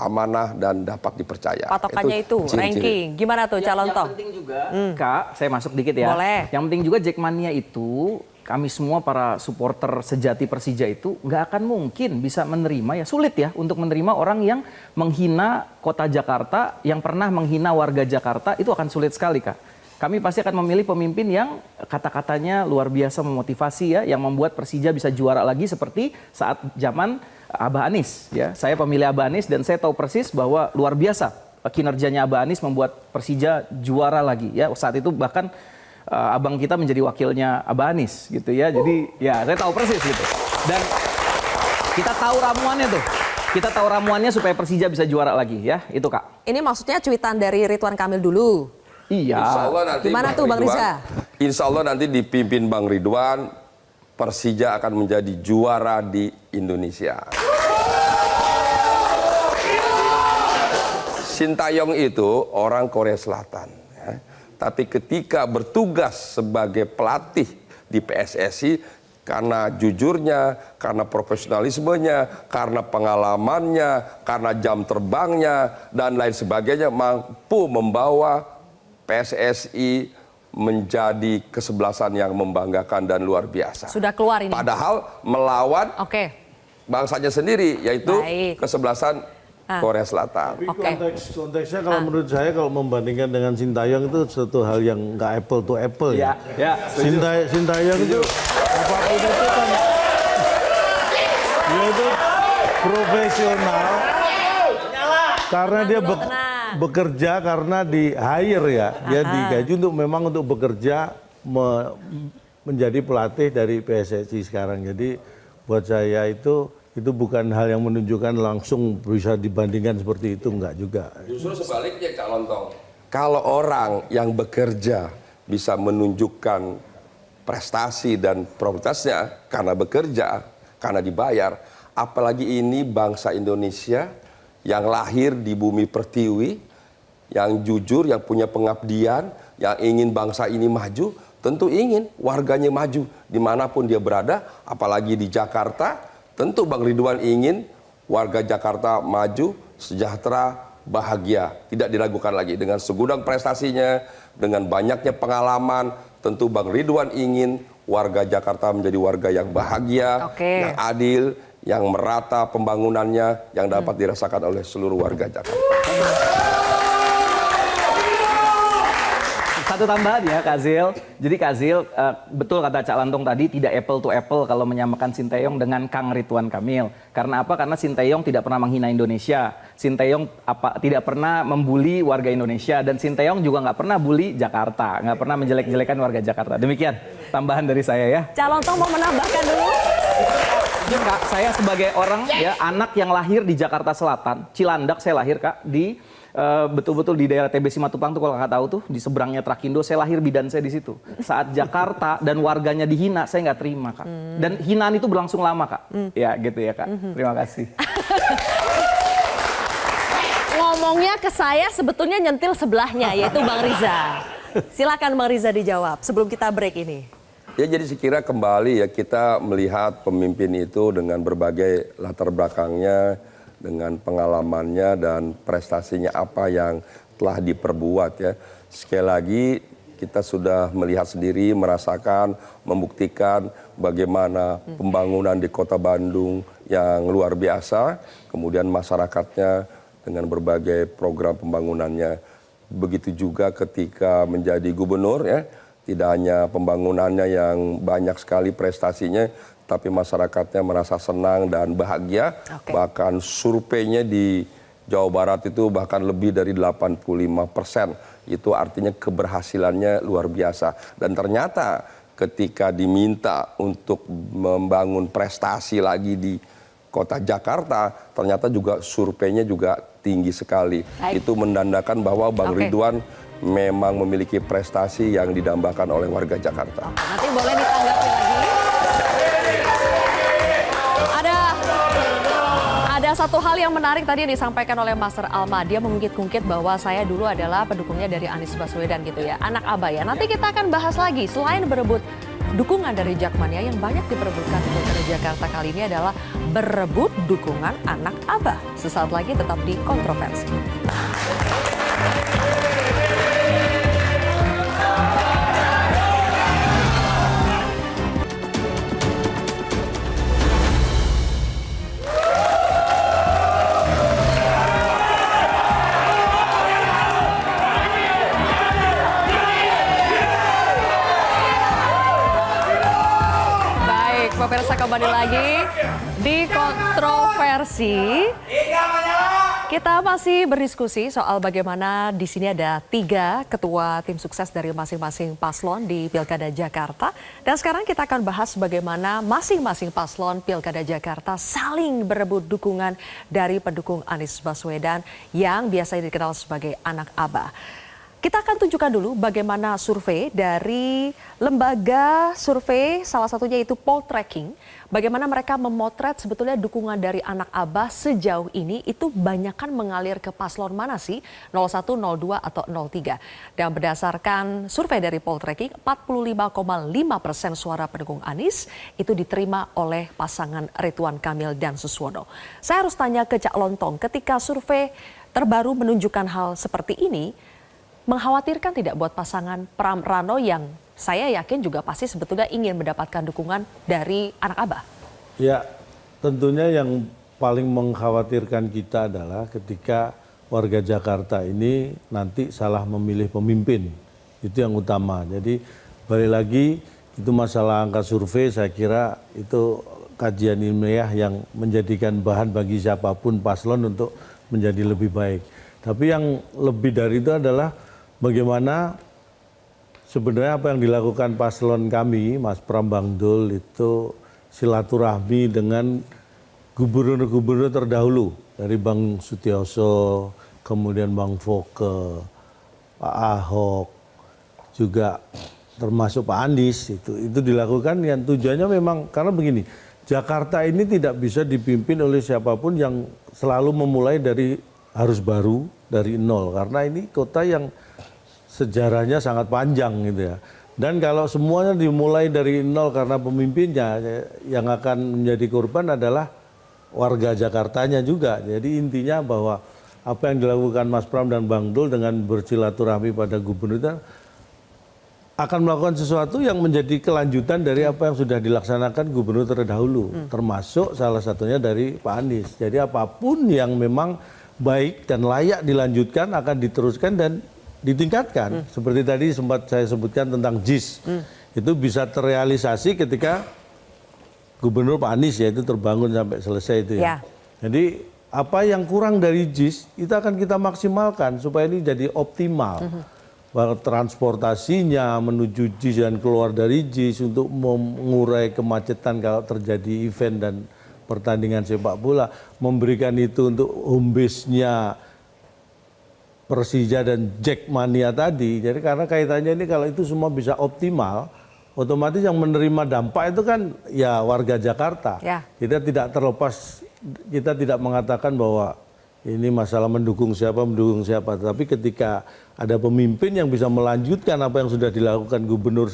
amanah, dan dapat dipercaya. Patokannya itu ranking. Gimana tuh calon toh? Yang penting juga, Kak, saya masuk dikit ya. Boleh. Yang penting juga Jackmania itu, kami semua para supporter sejati Persija itu nggak akan mungkin bisa menerima, ya sulit ya untuk menerima orang yang menghina kota Jakarta, yang pernah menghina warga Jakarta, itu akan sulit sekali, Kak. kami pasti akan memilih pemimpin yang kata-katanya luar biasa memotivasi ya, yang membuat Persija bisa juara lagi seperti saat zaman Abah Anis ya. Saya pemilih Abah Anis dan saya tahu persis bahwa luar biasa kinerjanya Abah Anis membuat Persija juara lagi ya. Saat itu bahkan abang kita menjadi wakilnya Abah Anis gitu ya. Jadi ya saya tahu persis gitu. Dan kita tahu ramuannya tuh. Kita tahu ramuannya supaya Persija bisa juara lagi ya. Itu Kak. Ini maksudnya cuitan dari Ridwan Kamil dulu. Iya. Insya Allah nanti Gimana tuh Bang Riza? Insya Allah nanti dipimpin Bang Ridwan, Persija akan menjadi juara di Indonesia. Sintayong itu orang Korea Selatan. Ya. Tapi ketika bertugas sebagai pelatih di PSSI, karena jujurnya, karena profesionalismenya, karena pengalamannya, karena jam terbangnya, dan lain sebagainya, mampu membawa PSSI menjadi kesebelasan yang membanggakan dan luar biasa. Sudah keluar ini. Padahal melawan bangsanya sendiri, yaitu kesebelasan Korea Selatan. Tapi konteksnya kalau menurut saya kalau membandingkan dengan Sintayong itu suatu hal yang nggak apple to apple ya. Sintayong itu apapun itu kan dia itu profesional karena dia bekerja karena di hire ya. Dia digaji untuk memang untuk bekerja menjadi pelatih dari PSSI sekarang. Jadi buat saya itu bukan hal yang menunjukkan langsung bisa dibandingkan seperti itu, enggak juga. Justru sebaliknya Kak Lontong. Kalau orang yang bekerja bisa menunjukkan prestasi dan progresnya karena bekerja, karena dibayar, apalagi ini bangsa Indonesia yang lahir di bumi pertiwi, yang jujur, yang punya pengabdian, yang ingin bangsa ini maju, tentu ingin warganya maju dimanapun dia berada, apalagi di Jakarta. Tentu Bang Ridwan ingin warga Jakarta maju, sejahtera, bahagia. Tidak diragukan lagi dengan segudang prestasinya, dengan banyaknya pengalaman. Tentu Bang Ridwan ingin warga Jakarta menjadi warga yang bahagia, yang adil, yang merata pembangunannya, yang dapat dirasakan oleh seluruh warga Jakarta. Satu tambahan ya Kak Zil. Jadi Kak Zil, betul kata Cak Lantong tadi, tidak apple to apple kalau menyamakan Sintayong dengan Kang Ridwan Kamil. Karena apa? Karena Sintayong tidak pernah menghina Indonesia. Sintayong tidak pernah membuli warga Indonesia. Dan Sintayong juga nggak pernah bully Jakarta. Nggak pernah menjelek-jelekan warga Jakarta. Demikian tambahan dari saya ya. Cak Lantong mau menambahkan dulu? Kak, saya sebagai orang ya anak yang lahir di Jakarta Selatan, Cilandak saya lahir Kak, di betul-betul di daerah TB Simatupang tuh kalau kakak tahu tuh di seberangnya Trakindo, saya lahir bidan saya di situ. Saat Jakarta dan warganya dihina, saya nggak terima Kak. Dan hinaan itu berlangsung lama Kak. Ya gitu ya Kak. Terima kasih. Ngomongnya ke saya sebetulnya nyentil sebelahnya yaitu Bang Riza. Silakan Bang Riza dijawab sebelum kita break ini. Ya jadi sekira kembali ya kita melihat pemimpin itu dengan berbagai latar belakangnya, dengan pengalamannya dan prestasinya apa yang telah diperbuat ya. Sekali lagi kita sudah melihat sendiri, merasakan, membuktikan bagaimana pembangunan di Kota Bandung yang luar biasa, kemudian masyarakatnya dengan berbagai program pembangunannya. Begitu juga ketika menjadi gubernur ya, tidak hanya pembangunannya yang banyak sekali prestasinya, tapi masyarakatnya merasa senang dan bahagia. Bahkan surveinya di Jawa Barat itu bahkan lebih dari 85%. Itu artinya keberhasilannya luar biasa. Dan ternyata ketika diminta untuk membangun prestasi lagi di Kota Jakarta, ternyata juga surveinya juga tinggi sekali. Itu menandakan bahwa Bang Ridwan memang memiliki prestasi yang didambakan oleh warga Jakarta. Nanti boleh ditanggapi lagi. Ada satu hal yang menarik tadi yang disampaikan oleh Master Alma. Dia mengungkit-ungkit bahwa saya dulu adalah pendukungnya dari Anies Baswedan gitu ya. Anak Abaya. Nanti kita akan bahas lagi. Selain berebut dukungan dari Jakmania yang banyak diperebutkan Pilkada Jakarta kali ini adalah berebut dukungan anak Abah. Sesaat lagi tetap di Kontroversi. kembali lagi di Kontroversi. Kita masih berdiskusi soal bagaimana di sini ada 3 ketua tim sukses dari masing-masing paslon di Pilkada Jakarta. Dan sekarang kita akan bahas bagaimana masing-masing paslon Pilkada Jakarta saling berebut dukungan dari pendukung Anies Baswedan yang biasa dikenal sebagai anak abah. Kita akan tunjukkan dulu bagaimana survei dari lembaga survei, salah satunya itu Poltreking. Bagaimana mereka memotret sebetulnya dukungan dari anak abah sejauh ini itu banyakkan mengalir ke paslon mana sih? 01, 02, atau 03. Dan berdasarkan survei dari Poltreking, 45,5% suara pendukung Anies itu diterima oleh pasangan Ridwan Kamil dan Suswono. Saya harus tanya ke Cak Lontong, ketika survei terbaru menunjukkan hal seperti ini, mengkhawatirkan tidak buat pasangan Pram Rano yang saya yakin juga pasti sebetulnya ingin mendapatkan dukungan dari anak abah? Ya, tentunya yang paling mengkhawatirkan kita adalah ketika warga Jakarta ini nanti salah memilih pemimpin. Itu yang utama. Jadi balik lagi itu masalah angka survei, saya kira itu kajian ilmiah yang menjadikan bahan bagi siapapun paslon untuk menjadi lebih baik. Tapi yang lebih dari itu adalah bagaimana sebenarnya apa yang dilakukan paslon kami, Mas Pram, Bang Dul, itu silaturahmi dengan gubernur-gubernur terdahulu. Dari Bang Sutioso, kemudian Bang Foke, Pak Ahok, juga termasuk Pak Anies. Itu dilakukan yang tujuannya memang, karena begini, Jakarta ini tidak bisa dipimpin oleh siapapun yang selalu memulai dari harus baru, dari nol. Karena ini kota yang sejarahnya sangat panjang gitu ya. Dan kalau semuanya dimulai dari nol karena pemimpinnya, yang akan menjadi korban adalah warga Jakartanya juga. Jadi intinya bahwa apa yang dilakukan Mas Pram dan Bang Dul dengan bersilaturahmi pada gubernur itu akan melakukan sesuatu yang menjadi kelanjutan dari apa yang sudah dilaksanakan gubernur terdahulu. Termasuk salah satunya dari Pak Anies. Jadi apapun yang memang baik dan layak dilanjutkan akan diteruskan dan ditingkatkan. Seperti tadi sempat saya sebutkan tentang JIS. Itu bisa terrealisasi ketika Gubernur Pak Anies ya itu terbangun sampai selesai itu ya. Jadi apa yang kurang dari JIS itu akan kita maksimalkan supaya ini jadi optimal. Bahwa transportasinya menuju JIS dan keluar dari JIS untuk mengurai kemacetan kalau terjadi event dan pertandingan sepak bola. Memberikan itu untuk home base-nya Persija dan Jackmania tadi. Jadi karena kaitannya ini kalau itu semua bisa optimal, otomatis yang menerima dampak itu kan ya warga Jakarta. Kita tidak terlepas, kita tidak mengatakan bahwa ini masalah mendukung siapa, tapi ketika ada pemimpin yang bisa melanjutkan apa yang sudah dilakukan gubernur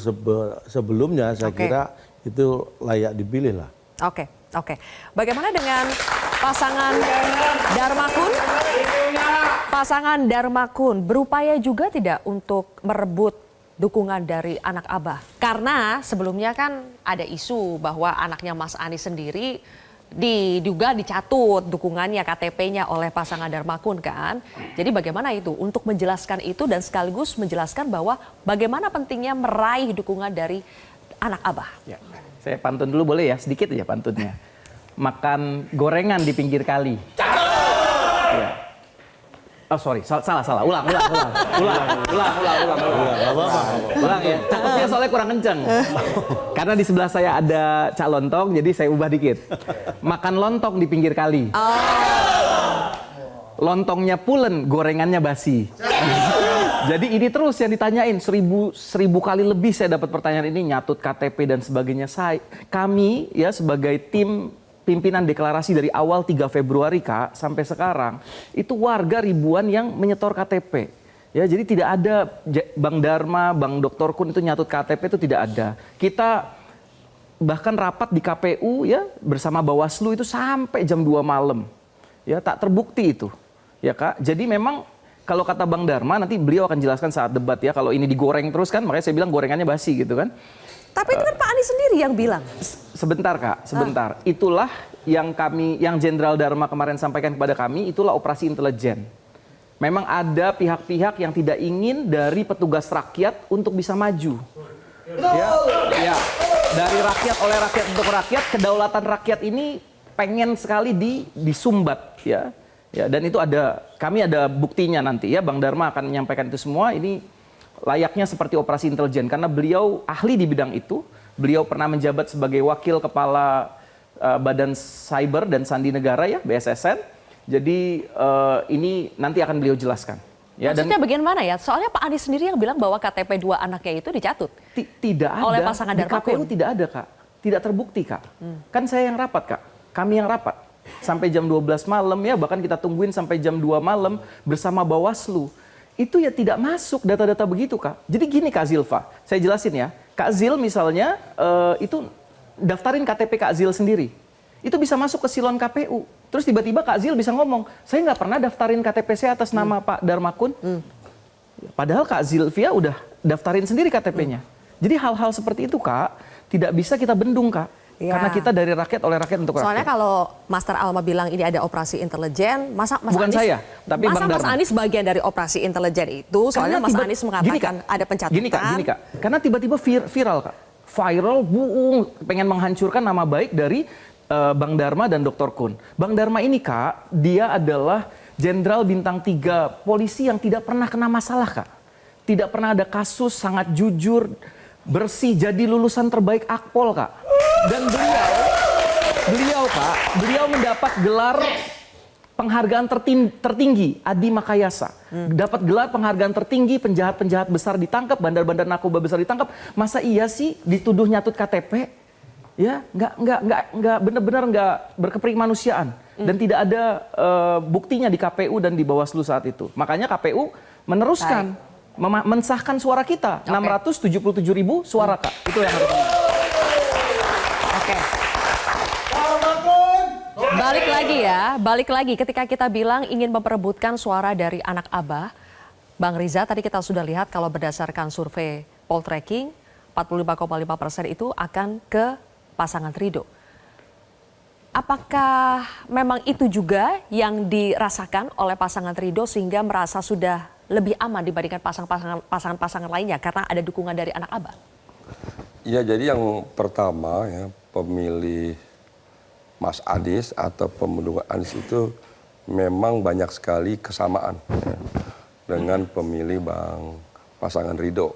sebelumnya, saya kira itu layak dipilih lah. Oke. Bagaimana dengan pasangan Darmakun? Pasangan Darmakun berupaya juga tidak untuk merebut dukungan dari anak abah? Karena sebelumnya kan ada isu bahwa anaknya Mas Anies sendiri diduga dicatut dukungannya, KTP-nya oleh pasangan Darmakun kan. Jadi bagaimana itu untuk menjelaskan itu dan sekaligus menjelaskan bahwa bagaimana pentingnya meraih dukungan dari anak abah? Ya, saya pantun dulu boleh ya, sedikit aja pantunnya. Makan gorengan di pinggir kali. Ya. Oh sorry, salah. Ulang ya. Cakepnya soalnya kurang kenceng. Karena di sebelah saya ada Cak Lontong, jadi saya ubah dikit. Makan lontong di pinggir kali. Lontongnya pulen, gorengannya basi. Jadi ini terus yang ditanyain, seribu kali lebih saya dapat pertanyaan ini, nyatut KTP dan sebagainya. Kami ya sebagai tim pimpinan deklarasi dari awal 3 Februari Kak sampai sekarang itu warga ribuan yang menyetor KTP. Ya, jadi tidak ada Bang Dharma, Bang Dr. Kun itu nyatut KTP itu tidak ada. Kita bahkan rapat di KPU ya bersama Bawaslu itu sampai jam 2 malam. Ya, tak terbukti itu. Ya Kak, jadi memang kalau kata Bang Dharma nanti beliau akan jelaskan saat debat ya, kalau ini digoreng terus kan, makanya saya bilang gorengannya basi gitu kan. Tapi itu kan Pak Anies sendiri yang bilang. Sebentar Kak, sebentar. Itulah yang Jenderal Dharma kemarin sampaikan kepada kami, itulah operasi intelijen. Memang ada pihak-pihak yang tidak ingin dari petugas rakyat untuk bisa maju. Ya. Dari rakyat oleh rakyat untuk rakyat, kedaulatan rakyat ini pengen sekali disumbat ya. Ya, dan itu kami ada buktinya nanti ya. Bang Dharma akan menyampaikan itu semua. Ini layaknya seperti operasi intelijen karena beliau ahli di bidang itu. Beliau pernah menjabat sebagai wakil kepala Badan Cyber dan Sandi Negara ya, BSSN. Jadi ini nanti akan beliau jelaskan. Ya, maksudnya bagaimana ya? Soalnya Pak Anies sendiri yang bilang bahwa KTP 2 anaknya itu dicatut. Tidak ada. Oleh pasangan di KPU Darmakun. tidak ada, Kak. Tidak terbukti, Kak. Kan saya yang rapat, Kak. Kami yang rapat. Sampai jam 12 malam ya, bahkan kita tungguin sampai jam 2 malam bersama Bawaslu. Itu ya tidak masuk data-data begitu, Kak. Jadi gini Kak Zilfa, saya jelasin ya. Kak Zil misalnya itu daftarin KTP Kak Zil sendiri. Itu bisa masuk ke silon KPU. Terus tiba-tiba Kak Zil bisa ngomong, saya nggak pernah daftarin KTP saya atas nama Pak Darmakun. Padahal Kak Zilvia udah daftarin sendiri KTP-nya. Jadi hal-hal seperti itu, Kak, tidak bisa kita bendung, Kak. Ya. Karena kita dari rakyat oleh rakyat untuk rakyat. Soalnya kalau Master Alma bilang ini ada operasi intelijen, masa Mas Bukan Anies, saya, tapi masa Bang Mas Dharma. Anies bagian dari operasi intelijen itu? Soalnya Mas Anies mengatakan ada pencatutan. Gini Kak. Karena tiba-tiba viral, Kak. Viral, pengen menghancurkan nama baik dari Bang Dharma dan Dr. Kun. Bang Dharma ini, Kak, dia adalah Jenderal Bintang 3 polisi yang tidak pernah kena masalah, Kak. Tidak pernah ada kasus, sangat jujur, bersih, jadi lulusan terbaik Akpol, Kak. Dan beliau mendapat gelar penghargaan tertinggi Adi Makayasa. Dapat gelar penghargaan tertinggi, penjahat-penjahat besar ditangkap, bandar-bandar narkoba besar ditangkap. Masa iya sih dituduh nyatut KTP? Ya, nggak benar-benar nggak berkemanusiaan. Dan tidak ada buktinya di KPU dan di Bawaslu saat itu. Makanya KPU meneruskan mensahkan suara kita. 677.000 suara, Kak. Itu yang harus. Oke. Balik lagi ketika kita bilang ingin memperebutkan suara dari anak Abah. Bang Riza, tadi kita sudah lihat kalau berdasarkan survei Poltreking, 45,5% itu akan ke pasangan Ridho. Apakah memang itu juga yang dirasakan oleh pasangan Ridho sehingga merasa sudah lebih aman dibandingkan pasangan-pasangan lainnya karena ada dukungan dari anak Abah? Ya, jadi yang pertama ya, pemilih Mas Anies atau pemilih Anies itu memang banyak sekali kesamaan ya, dengan pemilih pasangan Ridho.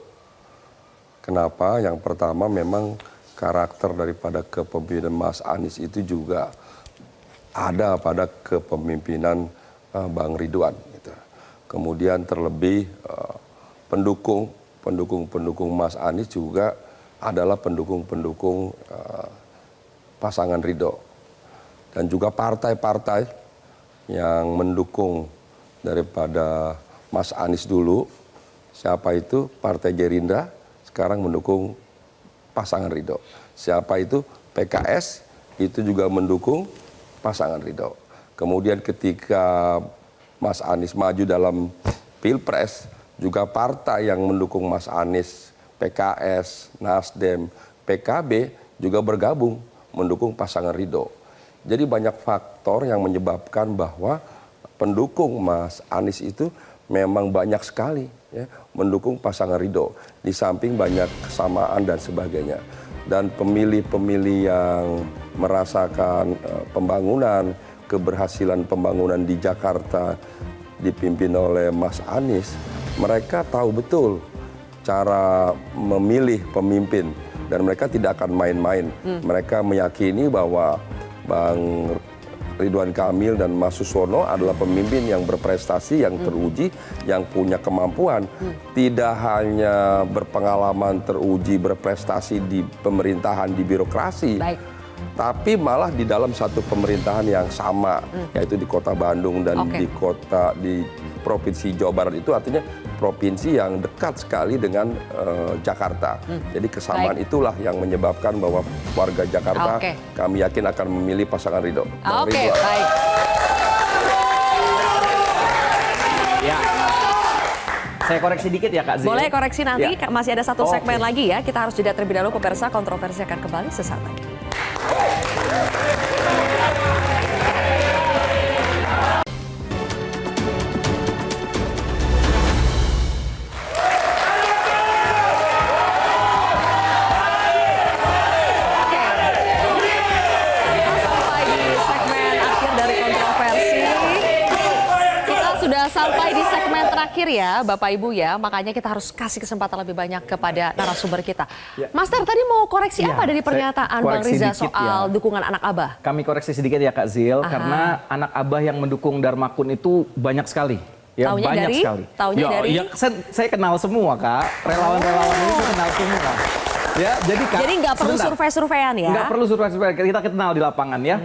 Kenapa? Yang pertama memang karakter daripada kepemimpinan Mas Anies itu juga ada pada kepemimpinan Bang Ridwan. Gitu. Kemudian terlebih pendukung Mas Anies juga adalah pendukung pasangan Ridho. Dan juga partai-partai yang mendukung daripada Mas Anies dulu, siapa itu? Partai Gerindra, sekarang mendukung pasangan Ridho. Siapa itu? PKS, itu juga mendukung pasangan Ridho. Kemudian ketika Mas Anies maju dalam Pilpres, juga partai yang mendukung Mas Anies, PKS, Nasdem, PKB juga bergabung mendukung pasangan Ridho. Jadi banyak faktor yang menyebabkan bahwa pendukung Mas Anies itu memang banyak sekali ya, mendukung pasangan Ridho. Di samping banyak kesamaan dan sebagainya. Dan pemilih-pemilih yang merasakan pembangunan, keberhasilan pembangunan di Jakarta dipimpin oleh Mas Anies, mereka tahu betul cara memilih pemimpin dan mereka tidak akan main-main. Mereka meyakini bahwa Bang Ridwan Kamil dan Mas Susono adalah pemimpin yang berprestasi, yang teruji, yang punya kemampuan. Tidak hanya berpengalaman, teruji, berprestasi di pemerintahan, di birokrasi. Baik. Tapi malah di dalam satu pemerintahan yang sama, yaitu di kota Bandung dan di Provinsi Jawa Barat itu artinya provinsi yang dekat sekali dengan Jakarta. Jadi kesamaan itulah yang menyebabkan bahwa warga Jakarta kami yakin akan memilih pasangan Ridho. Oke, baik. Ya. Saya koreksi dikit ya Kak Zil. Boleh koreksi nanti, Ya. masih ada satu segmen lagi ya. Kita harus jeda terlebih dahulu, pemirsa. Kontroversi akan kembali sesaat lagi. sampai di segmen terakhir ya, Bapak Ibu ya. Makanya kita harus kasih kesempatan lebih banyak kepada narasumber kita. Master, tadi mau koreksi apa dari pernyataan Bang Riza soal dukungan anak Abah? Kami koreksi sedikit ya Kak Zil, karena anak Abah yang mendukung Darmakun itu banyak sekali. Ya, Taunya banyak dari? sekali. Taunya dari? Ya, saya kenal semua Kak, relawan-relawan ini saya kenal semua. Ya, jadi Kak, Jadi nggak perlu survei-surveian ya? nggak perlu survei, kita kenal di lapangan ya.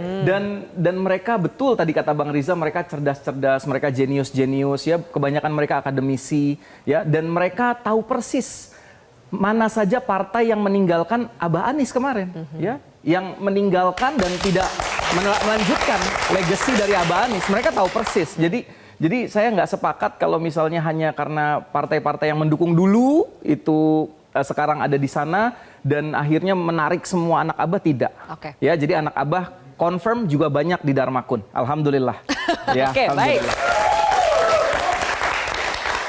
Dan mereka betul tadi kata Bang Riza, mereka cerdas-cerdas, mereka jenius-jenius ya. Kebanyakan mereka akademisi ya, dan mereka tahu persis mana saja partai yang meninggalkan Abah Anies kemarin ya, yang meninggalkan dan tidak melanjutkan legacy dari Abah Anies. Mereka tahu persis. Jadi saya nggak sepakat kalau misalnya hanya karena partai-partai yang mendukung dulu itu sekarang ada di sana dan akhirnya menarik semua anak Abah, tidak. Oke. Ya, jadi anak Abah confirm juga banyak di Darmakun. Alhamdulillah. Ya, Oke, baik.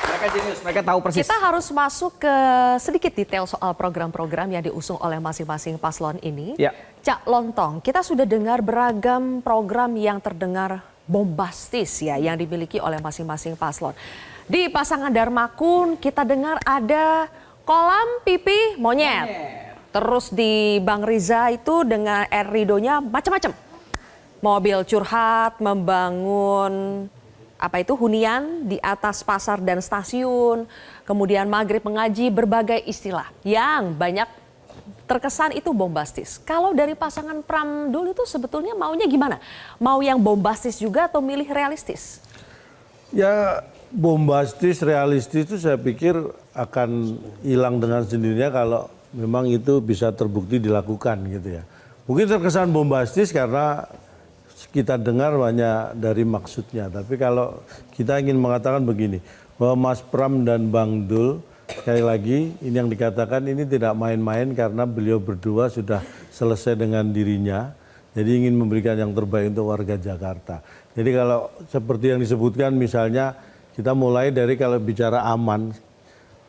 Mereka jenius, mereka tahu persis. Kita harus masuk ke sedikit detail soal program-program yang diusung oleh masing-masing paslon ini. Ya. Cak Lontong, kita sudah dengar beragam program yang terdengar bombastis ya yang dimiliki oleh masing-masing paslon. Di pasangan Darmakun kita dengar ada kolam pipi monyet. Terus di Bang Riza itu dengan ridonya macam-macam. Mobil curhat, membangun hunian di atas pasar dan stasiun. Kemudian maghrib mengaji, berbagai istilah yang banyak terkesan itu bombastis. Kalau dari pasangan Pram Dul itu sebetulnya maunya gimana? Mau yang bombastis juga atau milih realistis? Ya bombastis, realistis itu saya pikir akan hilang dengan sendirinya kalau memang itu bisa terbukti dilakukan gitu ya. Mungkin terkesan bombastis karena kita dengar banyak dari maksudnya. Tapi kalau kita ingin mengatakan begini, bahwa Mas Pram dan Bang Dul, sekali lagi ini yang dikatakan ini tidak main-main karena beliau berdua sudah selesai dengan dirinya. Jadi ingin memberikan yang terbaik untuk warga Jakarta. Jadi kalau seperti yang disebutkan misalnya kita mulai dari kalau bicara aman,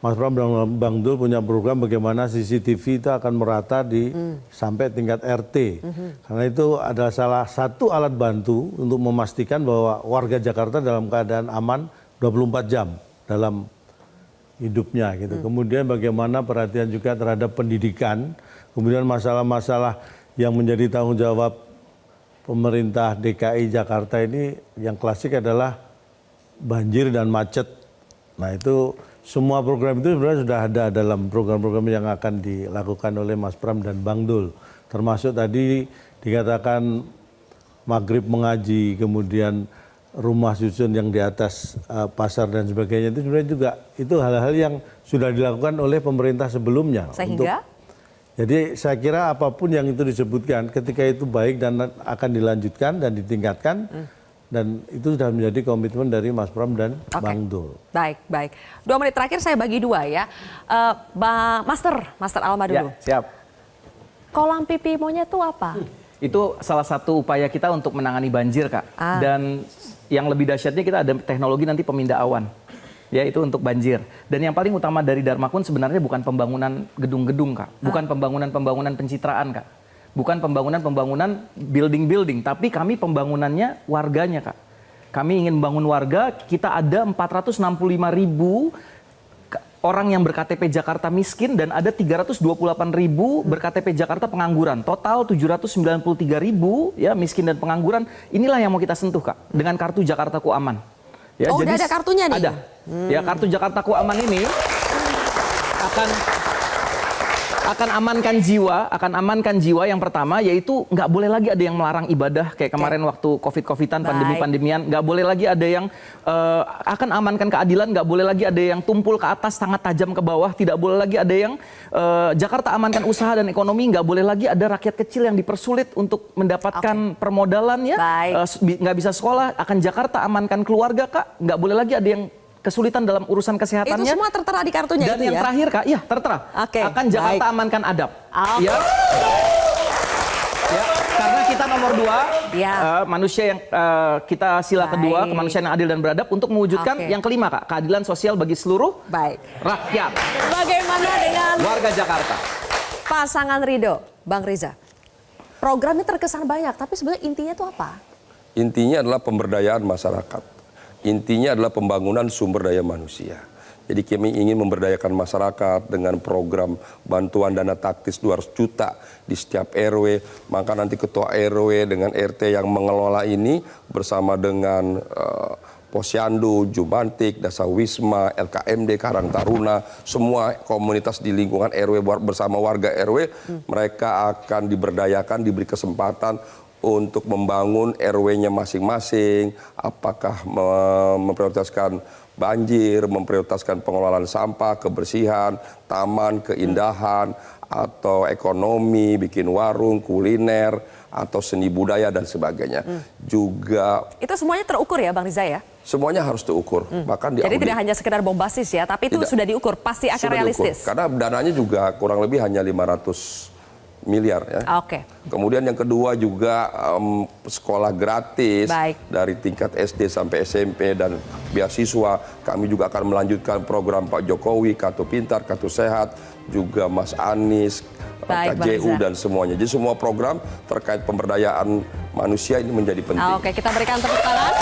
Mas Pram dan Bang Dul punya program bagaimana CCTV itu akan merata di sampai tingkat RT. Karena itu adalah salah satu alat bantu untuk memastikan bahwa warga Jakarta dalam keadaan aman 24 jam dalam hidupnya gitu. Kemudian bagaimana perhatian juga terhadap pendidikan, kemudian masalah-masalah yang menjadi tanggung jawab pemerintah DKI Jakarta ini yang klasik adalah banjir dan macet. Nah itu semua program itu sebenarnya sudah ada dalam program-program yang akan dilakukan oleh Mas Pram dan Bang Dul. Termasuk tadi dikatakan maghrib mengaji, kemudian rumah susun yang di atas pasar dan sebagainya itu sebenarnya juga itu hal-hal yang sudah dilakukan oleh pemerintah sebelumnya. Sehingga? Jadi saya kira apapun yang itu disebutkan ketika itu baik dan akan dilanjutkan dan ditingkatkan dan itu sudah menjadi komitmen dari Mas Pram dan Bang Dul. Baik. 2 menit terakhir saya bagi 2 ya. Master Alma dulu. Ya, siap. Kolam pipi monyet itu apa? Itu salah satu upaya kita untuk menangani banjir, Kak. Dan yang lebih dahsyatnya kita ada teknologi nanti pemindah awan. Ya, itu untuk banjir. Dan yang paling utama dari Darmakun sebenarnya bukan pembangunan gedung-gedung, Kak. Bukan pembangunan pencitraan, Kak. Bukan pembangunan building-building, tapi kami pembangunannya warganya, Kak. Kami ingin membangun warga, kita ada 465.000 orang yang berKTP Jakarta miskin dan ada 328.000 berKTP Jakarta pengangguran. Total 793.000 ya miskin dan pengangguran. Inilah yang mau kita sentuh, Kak, dengan kartu Jakartaku Aman. Ya, udah ada kartunya nih? Ada. Ya, kartu Jakartaku Aman ini akan amankan jiwa yang pertama, yaitu nggak boleh lagi ada yang melarang ibadah kayak kemarin waktu covid-covidan, pandemi-pandemian. Nggak boleh lagi ada yang akan amankan keadilan, nggak boleh lagi ada yang tumpul ke atas sangat tajam ke bawah, tidak boleh lagi ada yang Jakarta amankan usaha dan ekonomi, nggak boleh lagi ada rakyat kecil yang dipersulit untuk mendapatkan permodalan ya, nggak bisa sekolah. Akan Jakarta amankan keluarga, Kak, nggak boleh lagi ada yang kesulitan dalam urusan kesehatannya. Itu semua tertera di kartunya. Dan yang terakhir, Kak, iya tertera. Akan Jakarta amankan adab. Ya. Ya, karena kita nomor 2, manusia yang kita sila kedua, kemanusiaan yang adil dan beradab untuk mewujudkan yang kelima, Kak, keadilan sosial bagi seluruh rakyat. Bagaimana dengan warga Jakarta? Pasangan Ridho, Bang Riza. Programnya terkesan banyak, tapi sebenarnya intinya itu apa? Intinya adalah pemberdayaan masyarakat. intinya adalah pembangunan sumber daya manusia. Jadi kami ingin memberdayakan masyarakat dengan program bantuan dana taktis 200 juta di setiap RW. Maka nanti ketua RW dengan RT yang mengelola ini bersama dengan Posyandu, Jumantik, Dasa Wisma, LKMD, Karang Taruna, semua komunitas di lingkungan RW bersama warga RW, mereka akan diberdayakan, diberi kesempatan untuk membangun RW-nya masing-masing, apakah memprioritaskan banjir, memprioritaskan pengelolaan sampah, kebersihan, taman, keindahan, atau ekonomi, bikin warung, kuliner, atau seni budaya dan sebagainya. Juga Itu semuanya terukur ya Bang Riza ya? semuanya harus terukur. Bahkan Jadi tidak hanya sekedar bombastis ya, tapi itu sudah diukur, pasti akan sudah diukur. realistis. Karena dananya juga kurang lebih hanya 500 miliar ya. Oke. Kemudian yang kedua juga sekolah gratis Baik. dari tingkat SD sampai SMP dan beasiswa. Kami juga akan melanjutkan program Pak Jokowi, Kartu Pintar, Kartu Sehat, juga Mas Anies, Baik, Bang KJU Riza. dan semuanya. Jadi semua program terkait pemberdayaan manusia ini menjadi penting. Oke, kita berikan tepuk tangan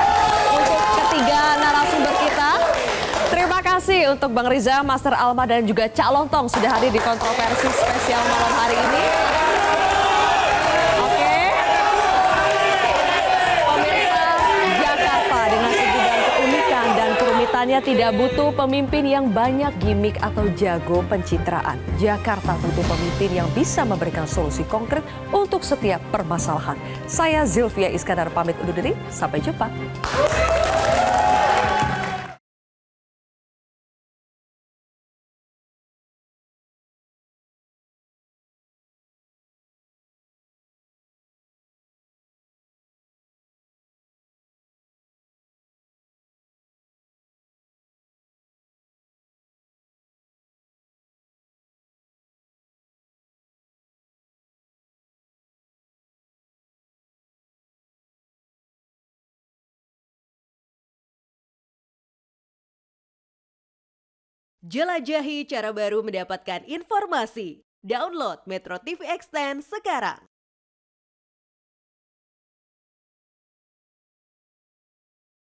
untuk ketiga narasumber kita. Terima kasih untuk Bang Riza, Master Alma dan juga Cak Lontong sudah hadir di kontroversi spesial malam hari ini. Oke. Pemirsa, Jakarta dengan segudang keunikan dan kerumitannya tidak butuh pemimpin yang banyak gimmick atau jago pencitraan. Jakarta butuh pemimpin yang bisa memberikan solusi konkret untuk setiap permasalahan. Saya Zilvia Iskandar pamit undur diri, sampai jumpa. Jelajahi cara baru mendapatkan informasi. Download Metro TV Extend sekarang.